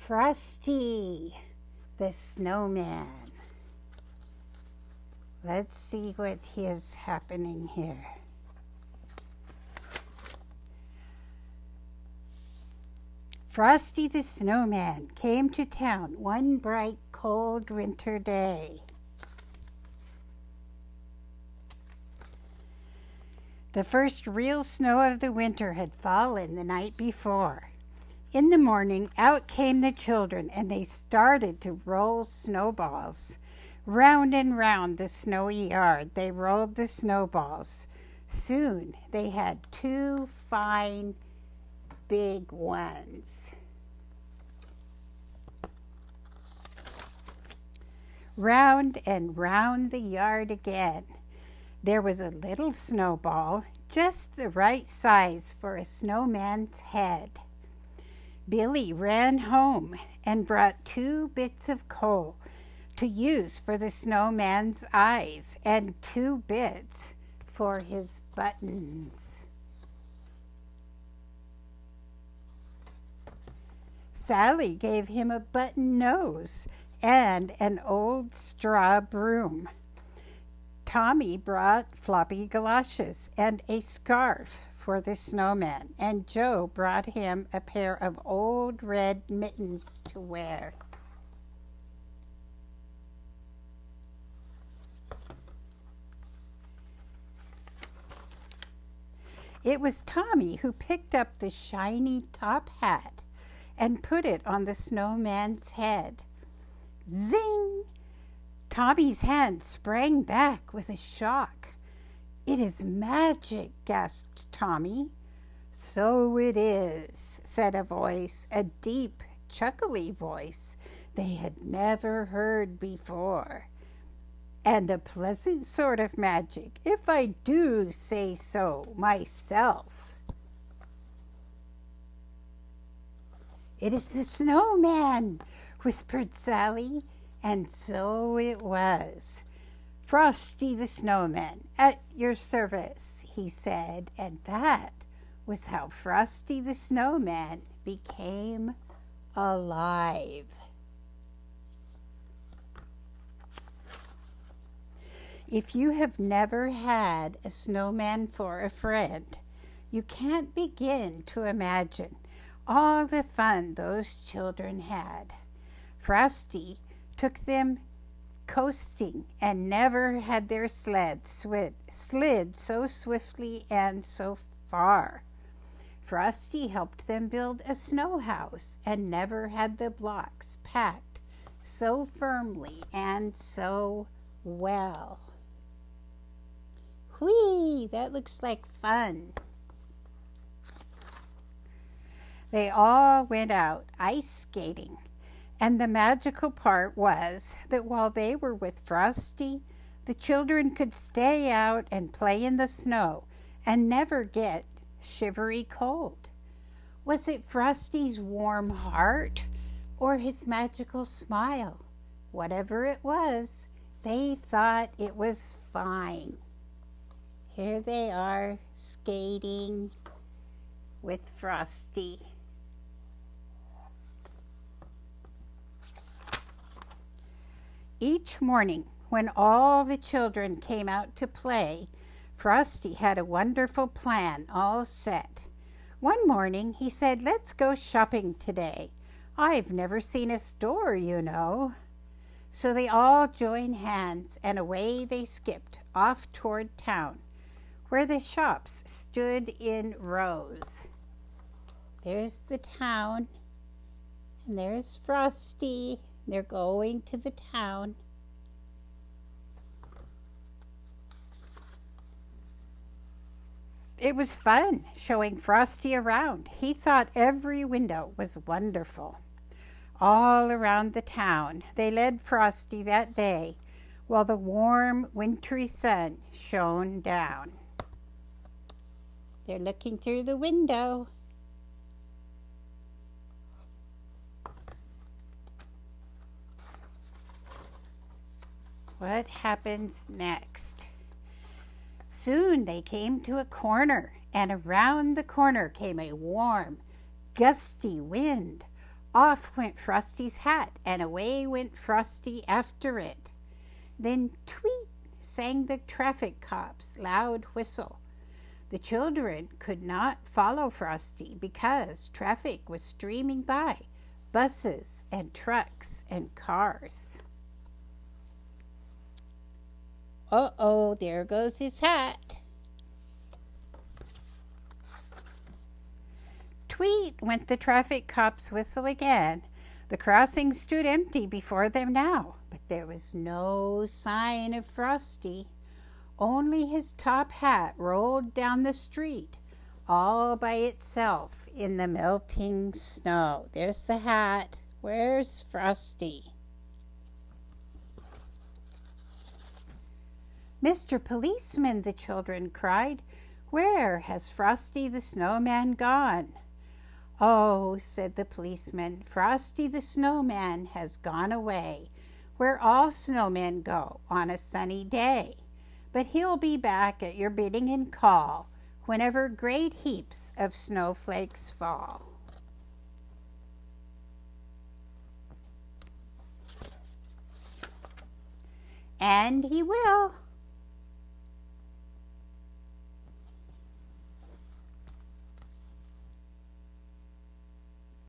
Frosty, the snowman. Let's see what is happening here. Frosty the snowman came to town one bright, cold winter day. The first real snow of the winter had fallen the night before. In the morning, out came the children, and they started to roll snowballs. Round and round the snowy yard they rolled the snowballs. Soon they had 2 fine big ones. Round and round the yard again. There was a little snowball, just the right size for a snowman's head. Billy ran home and brought 2 bits of coal to use for the snowman's eyes and 2 bits for his buttons. Sally gave him a button nose and an old straw broom. Tommy brought floppy galoshes and a scarf for the snowman, and Joe brought him a pair of old red mittens to wear. It was Tommy who picked up the shiny top hat and put it on the snowman's head. Zing! Tommy's hand sprang back with a shock. "It is magic," gasped Tommy. "So it is," said a voice, a deep, chuckly voice they had never heard before. "And a pleasant sort of magic, if I do say so myself." "It is the snowman," whispered Sally, and so it was. "Frosty the snowman, at your service," he said, and that was how Frosty the snowman became alive. If you have never had a snowman for a friend, you can't begin to imagine all the fun those children had. Frosty took them coasting, and never had their sled slid so swiftly and so far. Frosty helped them build a snow house, and never had the blocks packed so firmly and so well. Whee! That looks like fun. They all went out ice skating. And the magical part was that while they were with Frosty, the children could stay out and play in the snow and never get shivery cold. Was it Frosty's warm heart or his magical smile? Whatever it was, they thought it was fine. Here they are skating with Frosty. Each morning, when all the children came out to play, Frosty had a wonderful plan all set. One morning he said, "Let's go shopping today. I've never seen a store, you know." So they all joined hands, and away they skipped off toward town, where the shops stood in rows. There's the town, and there's Frosty. They're going to the town. It was fun showing Frosty around. He thought every window was wonderful. All around the town they led Frosty that day while the warm wintry sun shone down. They're looking through the window. What happens next? Soon they came to a corner, and around the corner came a warm, gusty wind. Off went Frosty's hat, and away went Frosty after it. Then tweet sang the traffic cop's loud whistle. The children could not follow Frosty because traffic was streaming by, buses and trucks and cars. Uh-oh, there goes his hat. Tweet went the traffic cop's whistle again. The crossing stood empty before them now, but there was no sign of Frosty. Only his top hat rolled down the street all by itself in the melting snow. There's the hat. Where's Frosty? Mr. Policeman, the children cried, where has Frosty the Snowman gone? Oh, said the policeman, Frosty the Snowman has gone away, where all snowmen go on a sunny day. But he'll be back at your bidding and call whenever great heaps of snowflakes fall. And he will.